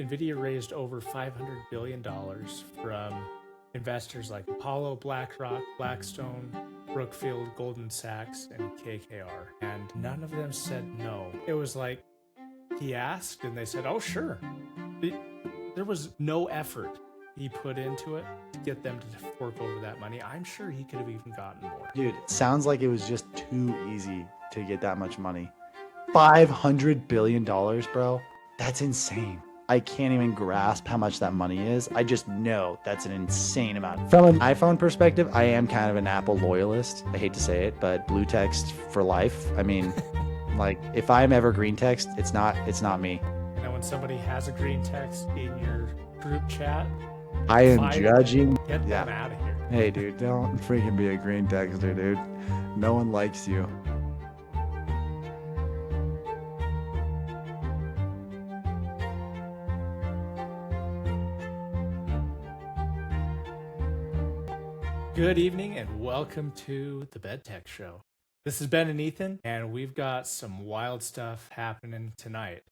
NVIDIA raised over $500 billion from investors like Apollo, BlackRock, Blackstone, Brookfield, Goldman Sachs, and KKR. And none of them said no. It was like he asked and they said, oh, sure. There was no effort he put into it to get them to fork over that money. I'm sure he could have even gotten more. Dude, it sounds like it was just too easy to get that much money. $500 billion, bro. That's insane. I can't even grasp how much that money is. I just know that's an insane amount. From an iPhone perspective, I am kind of an Apple loyalist. I hate to say it, but blue text for life. I mean, like if I'm ever green text, it's not me. You know, when somebody has a green text in your group chat, I am judging. Get them out of here. Hey, dude, don't freaking be a green texter, dude. No one likes you. Good evening and welcome to the Bed Tech Show. This is Ben and Ethan, and we've got some wild stuff happening tonight.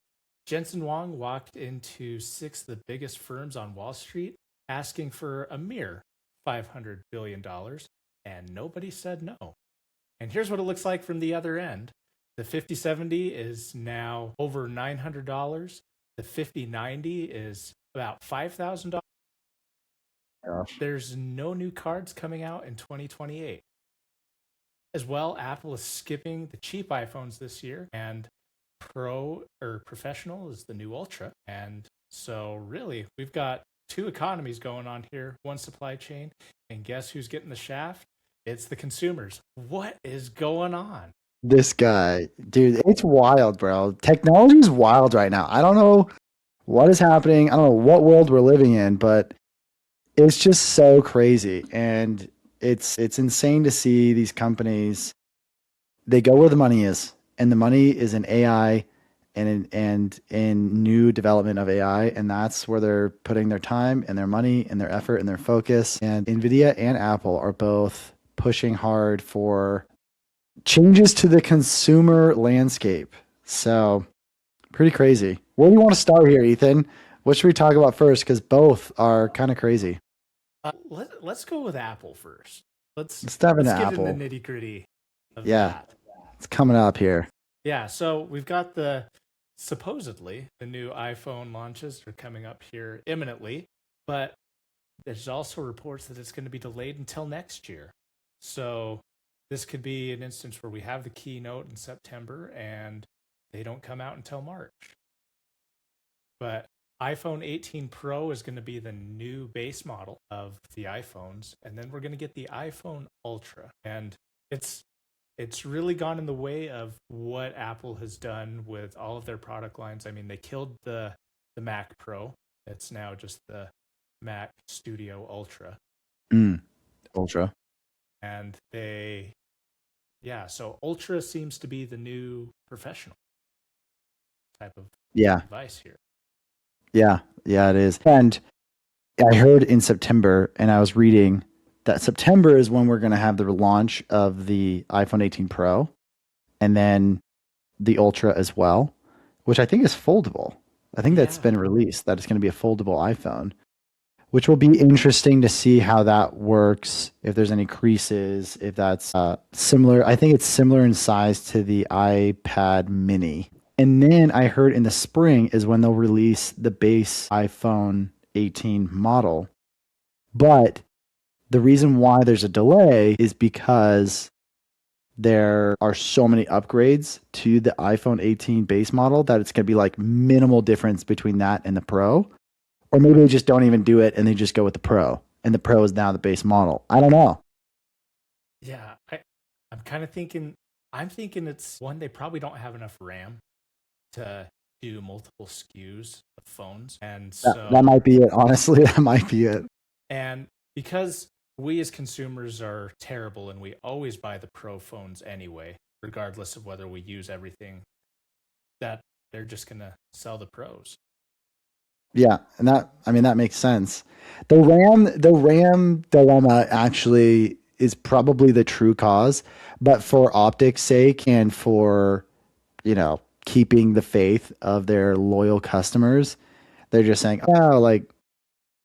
Jensen Huang walked into six of the biggest firms on Wall Street asking for a mere $500 billion, and nobody said no. And here's what it looks like from the other end. The 5070 is now over $900. The 5090 is about $5,000. There's no new cards coming out in 2028. As well, Apple is skipping the cheap iPhones this year, and Pro or Professional is the new Ultra. And so really, we've got two economies going on here, one supply chain, and guess who's getting the shaft? It's the consumers. What is going on? This guy, dude, it's wild, bro. Technology is wild right now. I don't know what is happening. I don't know what world we're living in, but it's just so crazy. And it's insane to see these companies. They go where the money is, and the money is in AI and in new development of AI, and that's where they're putting their time and their money and their effort and their focus. And NVIDIA and Apple are both pushing hard for changes to the consumer landscape. So pretty crazy. Where do you want to start here, Ethan? What should we talk about first? Because both are kind of crazy. Let's go with Apple first. Let's dive into get Apple. in the nitty gritty of Yeah, that. It's coming up here. Yeah, so we've got supposedly the new iPhone launches are coming up here imminently, but there's also reports that it's going to be delayed until next year. So this could be an instance where we have the keynote in September and they don't come out until March. But iPhone 18 Pro is going to be the new base model of the iPhones, and then we're going to get the iPhone Ultra. And it's really gone in the way of what Apple has done with all of their product lines. I mean, they killed the Mac Pro. It's now just the Mac Studio Ultra. Ultra. And so Ultra seems to be the new professional type of device here. Yeah, it is. And I heard in September, and I was reading that September is when we're going to have the launch of the iPhone 18 Pro and then the Ultra as well, which I think is foldable. I think that's been released, that it's going to be a foldable iPhone, which will be interesting to see how that works, if there's any creases, if that's similar. I think it's similar in size to the iPad mini. And then I heard in the spring is when they'll release the base iPhone 18 model. But the reason why there's a delay is because there are so many upgrades to the iPhone 18 base model that it's going to be like minimal difference between that and the Pro. Or maybe they just don't even do it and they just go with the Pro. And the Pro is now the base model. I don't know. Yeah, I'm kind of thinking, it's one, they probably don't have enough RAM to do multiple SKUs of phones. And so that might be it. Honestly, that might be it. And because we as consumers are terrible and we always buy the Pro phones anyway, regardless of whether we use everything, that they're just going to sell the Pros. Yeah, and that makes sense. The RAM dilemma actually is probably the true cause, but for optics' sake and for, keeping the faith of their loyal customers, They're just saying, oh, like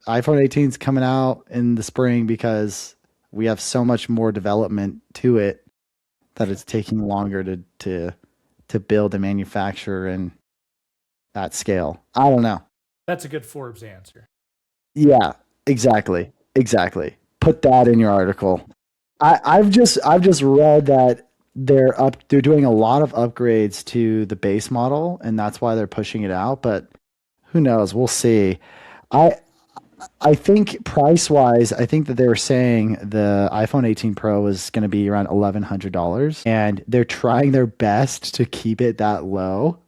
iPhone 18 is coming out in the spring because we have so much more development to it that it's taking longer to build and manufacture and at scale. I don't know. That's a good Forbes answer. Yeah, exactly. Exactly. Put that in your article. I've just read that they're doing a lot of upgrades to the base model and that's why they're pushing it out, but who knows? We'll see. I I think price wise, I think that they were saying the iPhone 18 Pro is going to be around $1,100, and they're trying their best to keep it that low,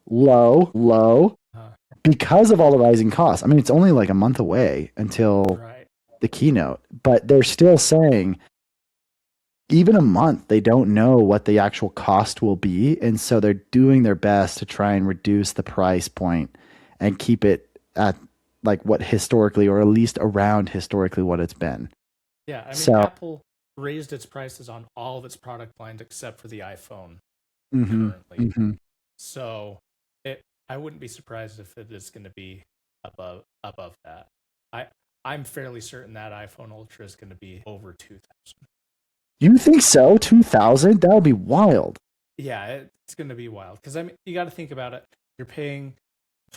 Uh, because of all the rising costs. I mean, it's only like a month away until right. the keynote, but they're still saying even a month, they don't know what the actual cost will be. And so they're doing their best to try and reduce the price point and keep it at like what historically, or at least around historically what it's been. Yeah, I mean, So, Apple raised its prices on all of its product lines except for the iPhone hmm currently. hmm So I wouldn't be surprised if it is going to be above that. I I'm fairly certain that iPhone Ultra is going to be over 2,000. you think so? 2000? That would be wild. Yeah, it's going to be wild because I mean you got to think about it. You're paying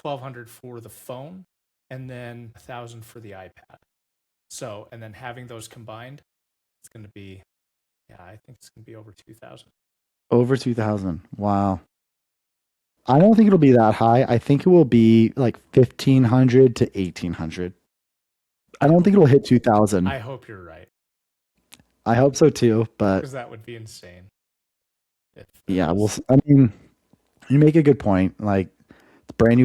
1,200 for the phone and then 1,000 for the iPad. So and then having those combined, it's going to be yeah, I think it's going to be over 2,000. Over 2000. Wow. I don't think it'll be that high. I think it will be like 1500 to 1800. I don't think it'll hit 2000. I hope you're right I hope so too, but because that would be insane if it yeah, was. I mean, you make a good point. Like brand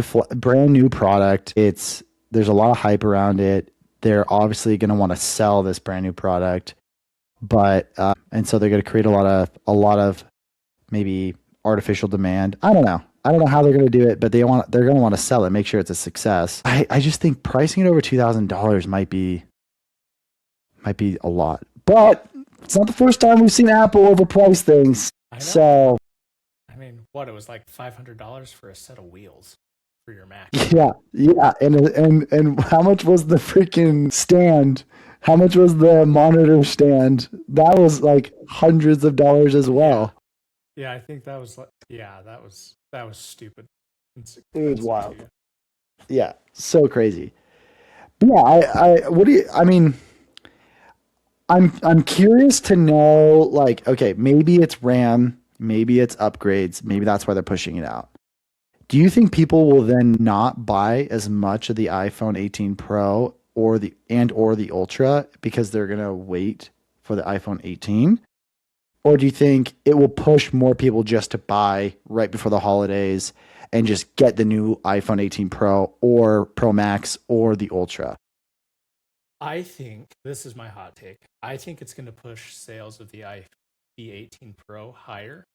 new product. There's a lot of hype around it. They're obviously going to want to sell this brand new product, but and so they're going to create a lot of maybe artificial demand. I don't know. I don't know how they're going to do it, but they're going to want to sell it, make sure it's a success. I just think pricing it over $2,000 might be a lot, but it's not the first time we've seen Apple overprice things. I know. So I mean, what it was like $500 for a set of wheels for your Mac. yeah, yeah, and how much was the freaking stand? How much was the monitor stand? That was like hundreds of dollars as Yeah, well. yeah. I think that was like yeah, that was stupid. It's It was expensive wild. too. Yeah, so crazy. But yeah, what do you? I mean, I'm curious to know. Like, okay, maybe it's RAM, maybe it's upgrades, maybe that's why they're pushing it out. Do you think people will then not buy as much of the iPhone 18 Pro or the Ultra because they're gonna wait for the iPhone 18? Or do you think it will push more people just to buy right before the holidays and just get the new iPhone 18 Pro or Pro Max or the Ultra? I think this is my hot take. I think it's going to push sales of the 18 Pro higher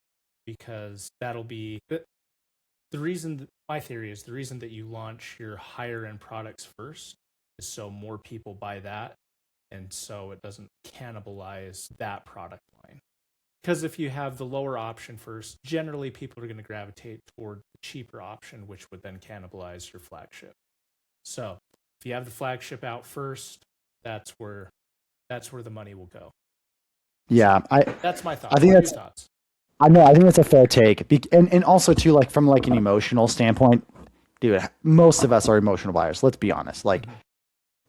because that'll be the reason. My theory is the reason that you launch your higher end products first is so more people buy that, and so it doesn't cannibalize that product line. Because if you have the lower option first, generally people are going to gravitate toward the cheaper option, which would then cannibalize your flagship. So if you have the flagship out first, that's where the money will go. Yeah, So that's my I thoughts. think What are your that's thoughts? I know I think that's a fair take. And also too, like from like an emotional standpoint, dude, most of us are emotional buyers. Let's be honest. Like Mm-hmm.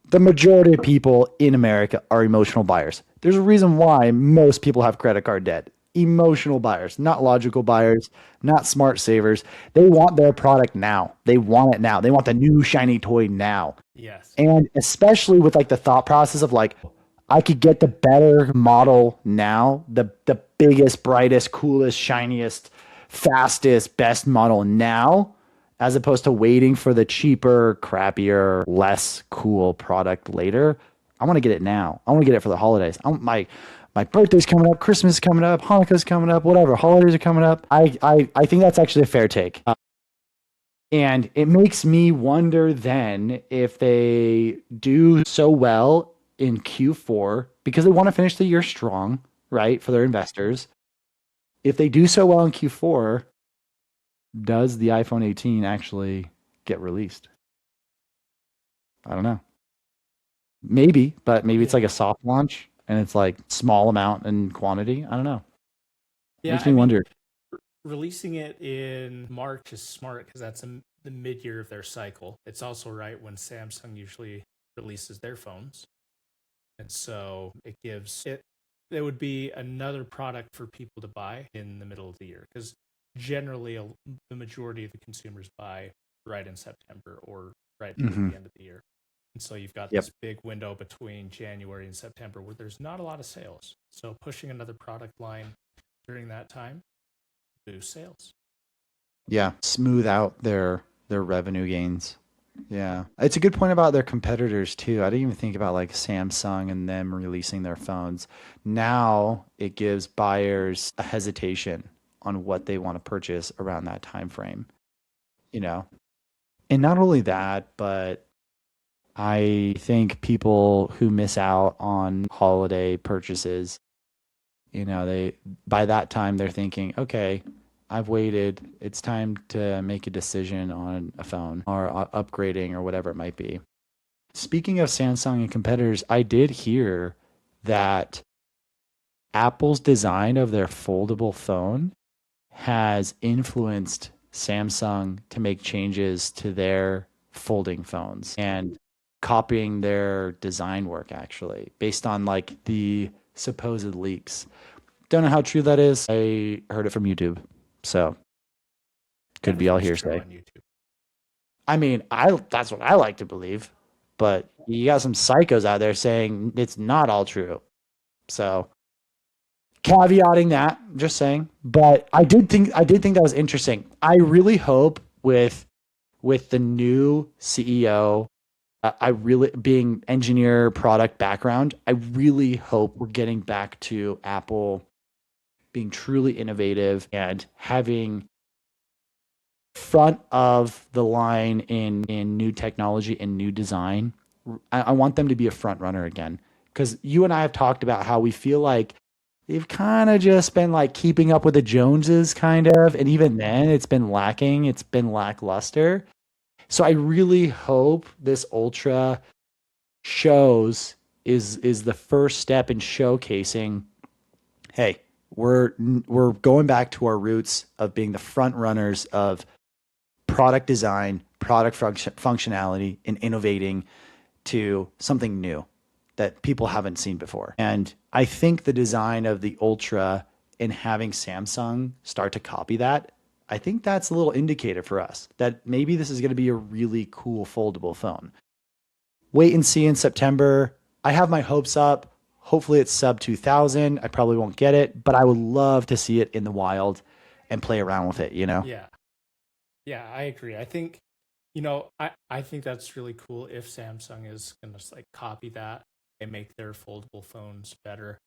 the majority of people in America are emotional buyers. There's a reason why most people have credit card debt. Emotional buyers, not logical buyers, not smart savers. They want their product now. They want it now. They want the new shiny toy now. Yes. And especially with like the thought process of like, I could get the better model now, the biggest, brightest, coolest, shiniest, fastest, best model now, as opposed to waiting for the cheaper, crappier, less cool product later. I want to get it now. I want to get it for the holidays. My birthday's coming up, Christmas is coming up, Hanukkah's coming up, whatever, holidays are coming up. I think that's actually a fair take. And it makes me wonder then if they do so well in Q4 because they want to finish the year strong, right, for their investors. If they do so well in Q4, does the iPhone 18 actually get released? I don't know. Maybe, but maybe it's like a Yeah. soft launch and it's like small amount and quantity. I don't know. Yeah, Makes I me mean, wonder. releasing it in March is smart because that's the mid year of their cycle. It's also right when Samsung usually releases their phones. And so it would be another product for people to buy in the middle of the year because generally the majority of the consumers buy right in September or right towards Hmm. the end of the year. And so you've got Yep. this big window between January and September where there's not a lot of sales. So pushing another product line during that time boosts sales. Yeah. Smooth out their revenue gains. Yeah. It's a good point about their competitors too. I didn't even think about like Samsung and them releasing their phones. Now it gives buyers a hesitation on what they want to purchase around that time frame, you know. And not only that, but I think people who miss out on holiday purchases, they by that time they're thinking, okay, I've waited. It's time to make a decision on a phone or upgrading or whatever it might be. Speaking of Samsung and competitors, I did hear that Apple's design of their foldable phone has influenced Samsung to make changes to their folding phones and copying their design work actually based on like the supposed leaks. Don't know how true that is. I heard it from YouTube. So could be all Everything's true hearsay. on YouTube. I mean, I that's what I like to believe, but you got some psychos out there saying it's not all true. So caveating that, just saying. But I did think that was interesting. I really hope with the new CEO, I really being engineer product background, I really hope we're getting back to Apple being truly innovative and having front of the line in new technology and new design. I want them to be a front runner again because you and I have talked about how we feel like they've kind of just been like keeping up with the Joneses, kind of, and even then, it's been lacking. It's been lackluster. So I really hope this Ultra shows is the first step in showcasing, hey, we're going back to our roots of being the front runners of product design, product functionality, and innovating to something new that people haven't seen before. And I think the design of the Ultra and having Samsung start to copy that, I think that's a little indicator for us that maybe this is going to be a really cool foldable phone. Wait and see in September. I have my hopes up. Hopefully it's sub 2000. I probably won't get it, but I would love to see it in the wild and play around with it. Yeah. Yeah, I agree. I think that's really cool if Samsung is going to like copy that and make their foldable phones better.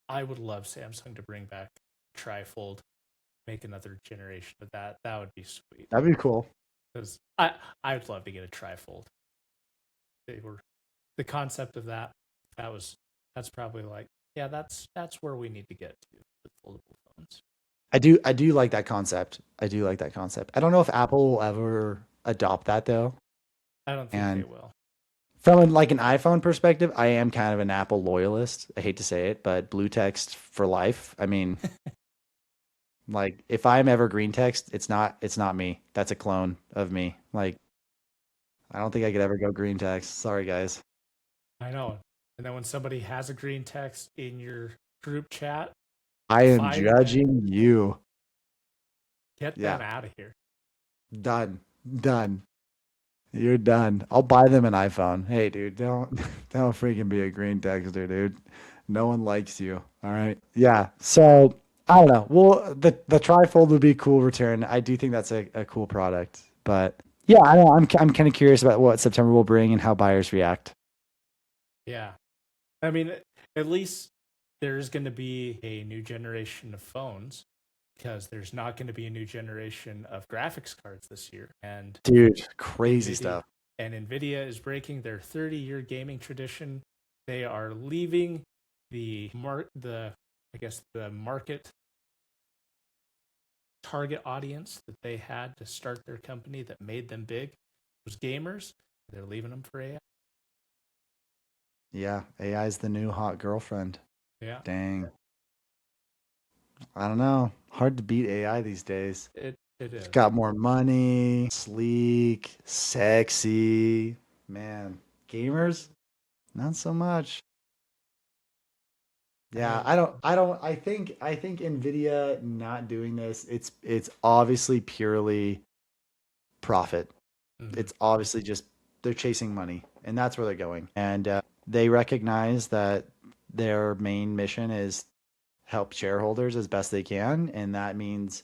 I would love Samsung to bring back trifold, make another generation of that. That would be sweet. That'd be cool. Because I would love to get a trifold. They were the concept of that. That was that's probably like yeah, that's where we need to get to with foldable phones. I do like that concept. I do like that concept. I don't know if Apple will ever adopt that though. I don't think they And will. from like an iPhone perspective, I am kind of an Apple loyalist. I hate to say it, but blue text for life. I mean, like if I'm ever green text, it's not me. That's a clone of me. Like I don't think I could ever go green text. Sorry guys. I know. And then when somebody has a green text in your group chat, I am fire them. judging you. Get them Yeah, out of here. done. Done. You're done. I'll buy them an iPhone. Hey, dude, don't don't freaking be a green texter, dude. No one likes you. All right. Yeah. So I don't know. Well, the trifold would be a cool return. I do think that's a cool product. But yeah, I don't know. I'm kind of curious about what September will bring and how buyers react. Yeah. I mean, at least there's going to be a new generation of phones because there's not going to be a new generation of graphics cards this year. And Dude, crazy NVIDIA stuff. NVIDIA is breaking their 30-year gaming tradition. They are leaving the I guess the market target audience that they had to start their company that made them big was gamers. They're leaving them for AI. Yeah, AI is the new hot girlfriend. Yeah, Dang. I don't know. Hard to beat AI these days. it It's is. got more money, sleek, sexy. Man, gamers, not so much. Yeah, And I think NVIDIA not doing this, it's obviously purely profit. mhm, It's obviously just they're chasing money, and that's where they're going. And they recognize that their main mission is help shareholders as best they can, and that means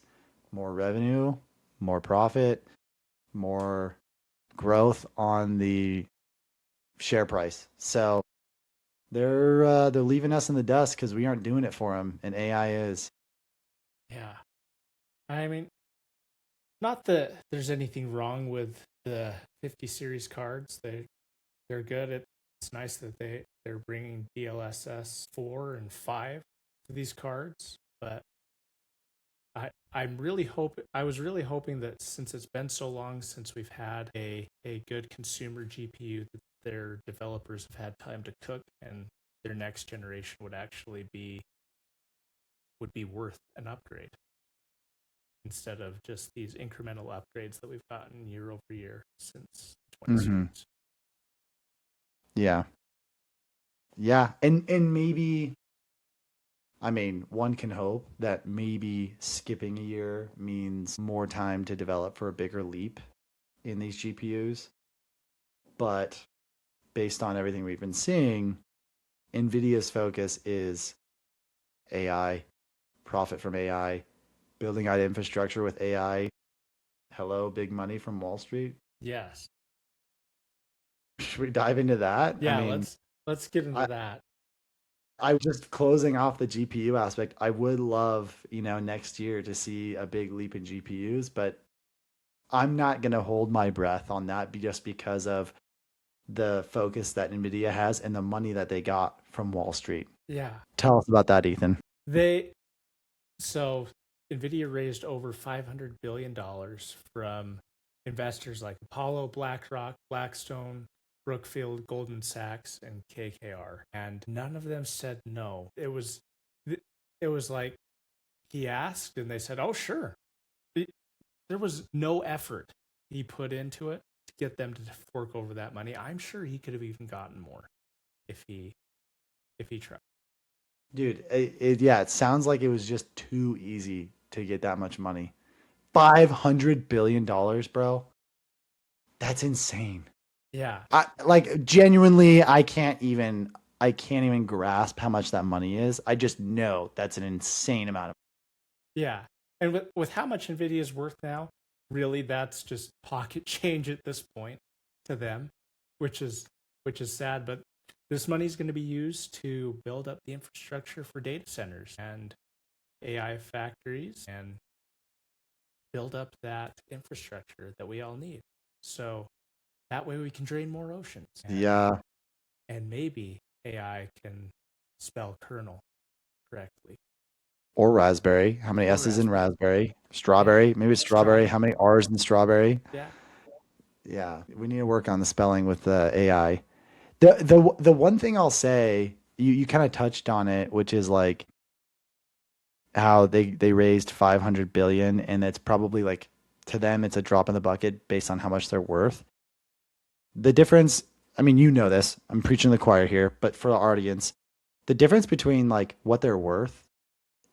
more revenue, more profit, more growth on the share price. So they're leaving us in the dust because we aren't doing it for them, and AI is. yeah. I mean, not that there's anything wrong with the 50 series cards. They're good. It's nice that they're bringing DLSS 4 and 5 to these cards, but I was really hoping that since it's been so long since we've had a good consumer GPU, that their developers have had time to cook, and their next generation would actually be worth an upgrade instead of just these incremental upgrades that we've gotten year over year since 20 Hmm. series. Yeah, yeah, and maybe I mean one can hope that maybe skipping a year means more time to develop for a bigger leap in these GPUs. But based on everything we've been seeing, NVIDIA's focus is AI, profit from AI, building out infrastructure with AI. Hello, big money from Wall Street. Yes. Should we dive into that? I Yeah, mean, let's get into I, that. I just closing off the GPU aspect. I would love, next year to see a big leap in GPUs, but I'm not going to hold my breath on that just because of the focus that NVIDIA has and the money that they got from Wall Street. Yeah. Tell us about that, Ethan. They So NVIDIA raised over $500 billion from investors like Apollo, BlackRock, Blackstone, Brookfield, Goldman Sachs, and KKR. And none of them said no. It was like he asked and they said, "Oh, sure." There was no effort he put into it to get them to fork over that money. I'm sure he could have even gotten more if he tried. Dude, yeah, it sounds like it was just too easy to get that much money. $500 billion, bro. That's insane. Yeah. Like genuinely, I can't even grasp how much that money is. I just know that's an insane amount of. Yeah. And with how much Nvidia is worth now, really that's just pocket change at this point to them, which is sad, but this money is going to be used to build up the infrastructure for data centers and AI factories and build up that infrastructure that we all need. So that way we can drain more oceans Yeah, and maybe AI can spell kernel correctly or raspberry. How many or S's in raspberry. raspberry? Yeah. Strawberry, maybe strawberry. How Strawberry. many R's in strawberry? Yeah. Yeah, we need to work on the spelling with the AI. The one thing I'll say, you kind of touched on it, which is like how they raised 500 billion, and it's probably like to them it's a drop in the bucket based on how much they're worth. The difference, I mean, you know this. I'm preaching to the choir here, but for the audience, the difference between like what they're worth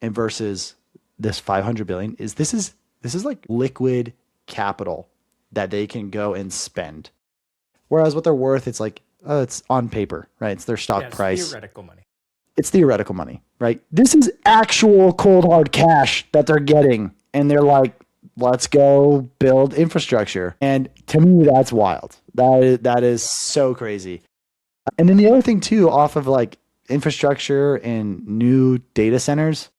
and versus this 500 billion is this is like liquid capital that they can go and spend. Whereas what they're worth, it's like it's on paper, right? It's their Yeah, stock it's price. theoretical money. It's theoretical money, right? This is actual cold hard cash that they're getting, and they're like, let's go build infrastructure. And to me, that's wild. That is so crazy. And then the other thing too, off of like infrastructure and new data centers,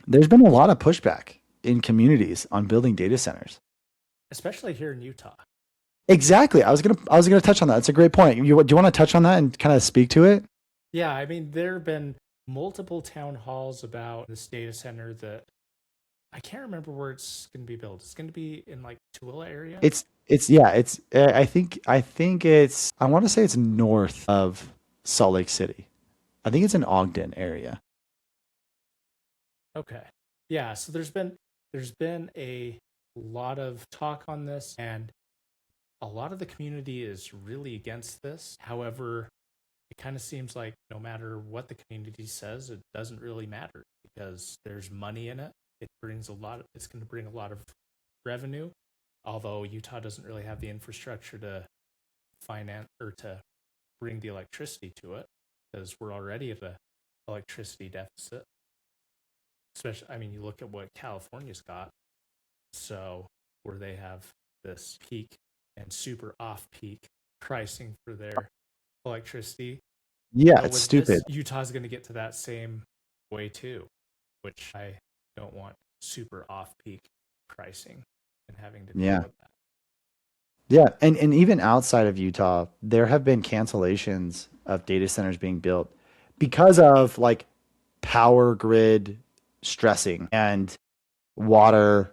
there's been a lot of pushback in communities on building data centers. Especially here in Utah. Exactly. I was gonna touch on that. It's a great point. Do you want to touch on that and kind of speak to it? Yeah, I mean, there have been multiple town halls about this data center that I can't remember where it's going to be built. It's going to be in like Tooele area. It's yeah. It's I think it's I want to say it's north of Salt Lake City. I think it's in Ogden area. Okay. Yeah, so there's been a lot of talk on this, and a lot of the community is really against this. However, it kind of seems like no matter what the community says, it doesn't really matter because there's money in it. It's going to bring a lot of revenue, although Utah doesn't really have the infrastructure to finance or to bring the electricity to it because we're already at a electricity deficit. Especially, I mean, you look at what California's got, so where they have this peak and super off peak pricing for their electricity. Yeah, But it's with stupid. this, Utah's going to get to that same way too, which I don't want super off peak pricing and having to deal Yeah. with that. Yeah, and even outside of Utah, there have been cancellations of data centers being built because of like power grid stressing and water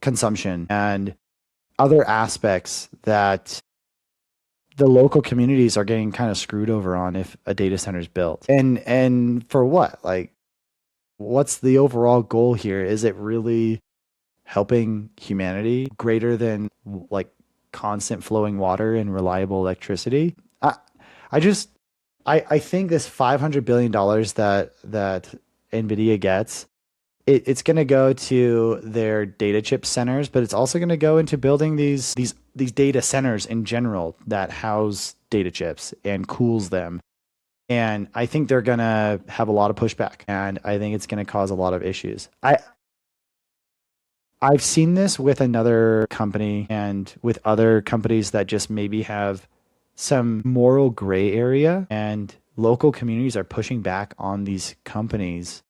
consumption and other aspects that the local communities are getting kind of screwed over on if a data center is built. And for what? Like what's the overall goal here? Is it really helping humanity greater than like constant flowing water and reliable electricity? I just I think this $500 billion that NVIDIA gets, it's going to go to their data chip centers, but it's also going to go into building these data centers in general that house data chips and cools them. And I think they're going to have a lot of pushback, and I think it's going to cause a lot of issues. I've seen this with another company and with other companies that just maybe have some moral gray area, and local communities are pushing back on these companies,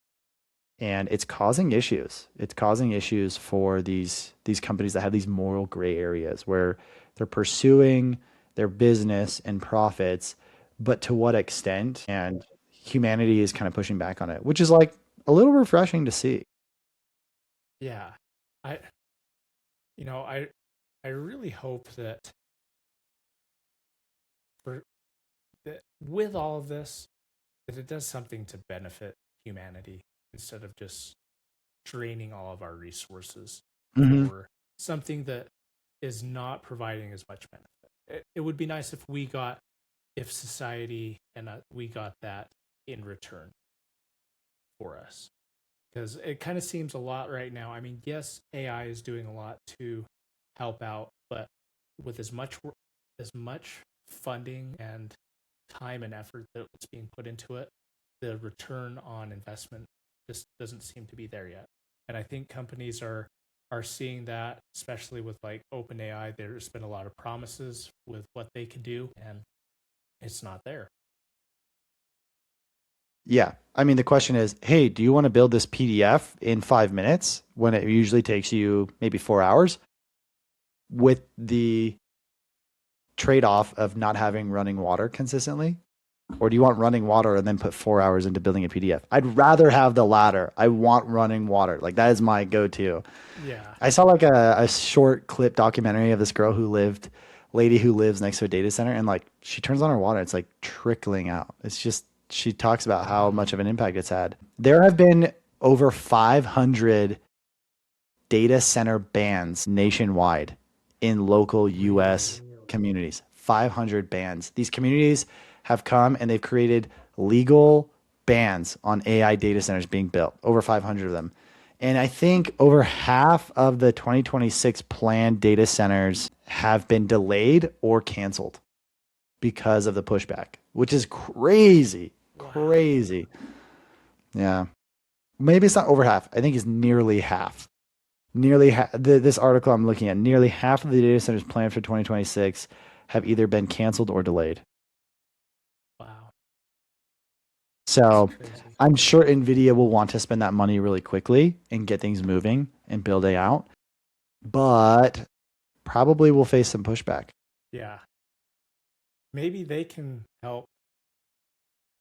and it's causing issues. It's causing issues for these companies that have these moral gray areas where they're pursuing their business and profits, but to what extent? And humanity is kind of pushing back on it, which is like a little refreshing to see. Yeah, I you know I really hope that for that with all of this that it does something to benefit humanity instead of just draining all of our resources Hmm. for something that is not providing as much benefit. It would be nice if society and we got that in return for us because it kind of seems a lot right now. I mean, yes, AI is doing a lot to help out, but with as much funding and time and effort that's being put into it, the return on investment just doesn't seem to be there yet. And I think companies are seeing that, especially with like OpenAI. There's been a lot of promises with what they can do, and it's not there. Yeah. I mean, the question is, hey, do you want to build this PDF in 5 minutes when it usually takes you maybe 4 hours with the trade off of not having running water consistently? Or do you want running water and then put 4 hours into building a PDF? I'd rather have the latter. I want running water. Like that is my go to. Yeah, I saw like a short clip documentary of this lady who lives next to a data center, and like she turns on her water, it's like trickling out. It's just, she talks about how much of an impact it's had. There have been over 500 data center bans nationwide in local really. US communities. 500 bans. These communities have come and they've created legal bans on AI data centers being built, over 500 of them. And I think over half of the 2026 planned data centers have been delayed or canceled because of the pushback, which is crazy. Wow. Crazy. Yeah. Maybe it's not over half. I think it's nearly half. This article I'm looking at, nearly half of the data centers planned for 2026 have either been canceled or delayed. Wow. That's So crazy. I'm sure NVIDIA will want to spend that money really quickly and get things moving and build it out, but probably will face some pushback. Yeah. Maybe they can help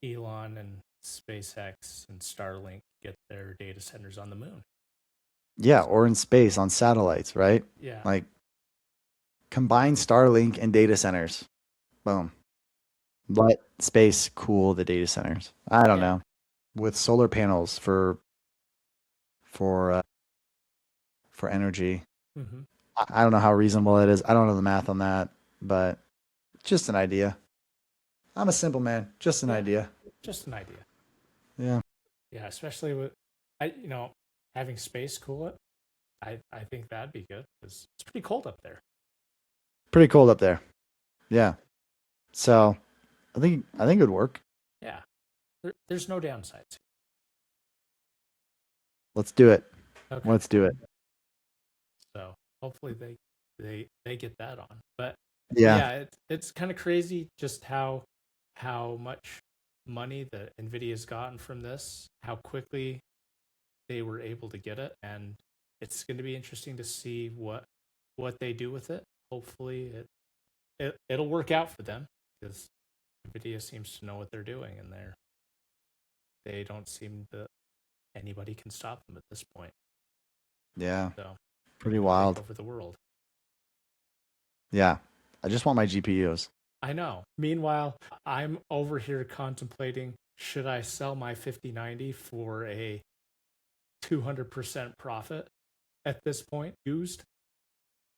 Elon and SpaceX and Starlink get their data centers on the moon. Yeah, So, or in space on satellites, right? yeah. Like combine Starlink and data centers. Boom. Let space cool the data centers. I don't Yeah. know. With solar panels for uh, for energy. Hmm. I don't know how reasonable it is. I don't know the math on that, but just an idea. I'm a simple man. Just an Yeah. idea. Just an idea. Yeah. Yeah. Especially with, having space cool it. I think that'd be good because it's pretty cold up there. Pretty cold up there. Yeah. So I think it would work. Yeah. There's no downsides. Let's do it. Okay. Let's do it. So hopefully they get that on. But Yeah. yeah, it's kind of crazy just how much money that NVIDIA's gotten from this, how quickly they were able to get it, and it's going to be interesting to see what they do with it. Hopefully it'll work out for them because NVIDIA seems to know what they're doing, and they don't seem to anybody can stop them at this point. Yeah. So they're Pretty going to take wild. over the world. Yeah. I just want my GPUs. I know. Meanwhile, I'm over here contemplating should I sell my 5090 for a 200% profit at this point, used?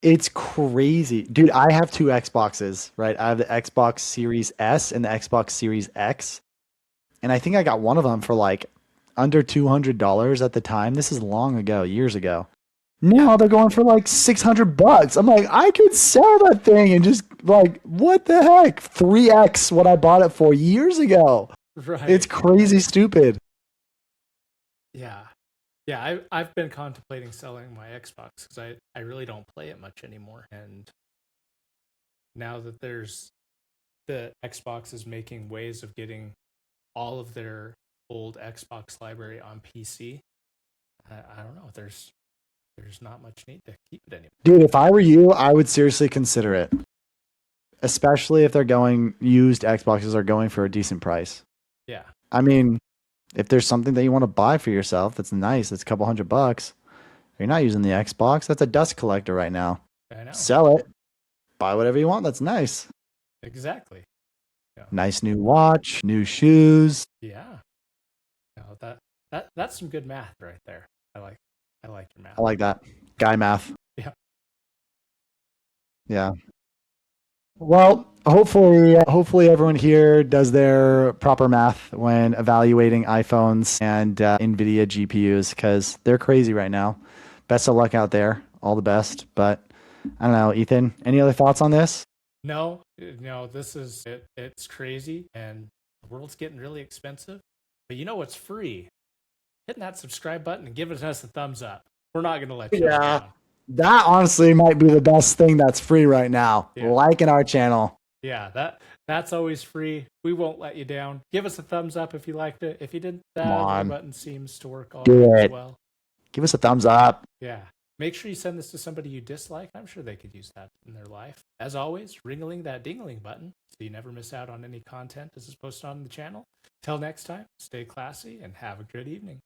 It's crazy. Dude, I have two Xboxes, right? I have the Xbox Series S and the Xbox Series X. And I think I got one of them for like under $200 at the time. This is long ago, years ago. Now Yeah. they're going for like $600. I'm like, I could sell that thing and just like, what the heck? 3x what I bought it for years ago. It's Right. crazy stupid. Yeah. Yeah, I've been contemplating selling my Xbox because I really don't play it much anymore. And now that there's the Xbox is making ways of getting all of their old Xbox library on PC, I don't know. There's not much need to keep it anymore. Dude, if I were you, I would seriously consider it. Especially if they're going used Xboxes are going for a decent price. Yeah, I mean, if there's something that you want to buy for yourself that's nice, that's a couple $100, you're not using the Xbox, that's a dust collector right now. I know. Sell it, buy whatever you want, that's nice. Exactly. Yeah. Nice new watch, new shoes. Yeah. No, that's some good math right there. I like your math. I like that. Guy math. Yeah. Yeah. Well, hopefully everyone here does their proper math when evaluating iPhones and NVIDIA GPUs because they're crazy right now. Best of luck out there. All the best. But I don't know, Ethan, any other thoughts on this? No, this is it. It's crazy, and the world's getting really expensive. But you know what's free? Hitting that subscribe button and giving us a thumbs up. We're not going to let you all Yeah. down. That honestly might be the best thing that's free right now. Yeah. Liking our channel. Yeah, that's always free. We won't let you down. Give us a thumbs up if you liked it. If you didn't, Come that other on. button seems to work all Do right as it. well. Give us a thumbs up. Yeah. Make sure you send this to somebody you dislike. I'm sure they could use that in their life. As always, ring-a-ling that ding-a-ling button so you never miss out on any content as is posted on the channel. Till next time, stay classy and have a good evening.